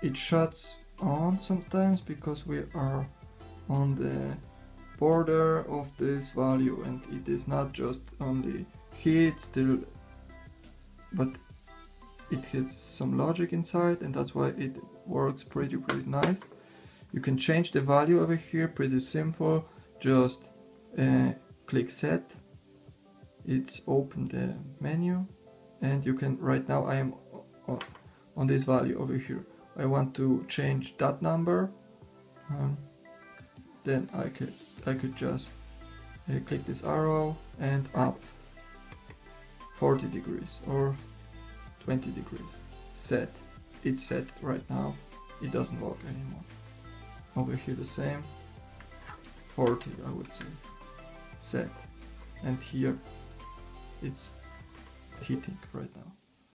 it shuts on sometimes because we are on the border of this value, and it is not just only heat still, but it has some logic inside, and that's why it works pretty nice. You can change the value over here, pretty simple. Just click set, it's open the menu, and you can, right now I am on this value over here. I want to change that number, then I could just click this arrow and up 40 degrees or 20 degrees. Set. It's set right now. It doesn't work anymore. Over here the same. 40 I would say. Set. And here it's heating right now.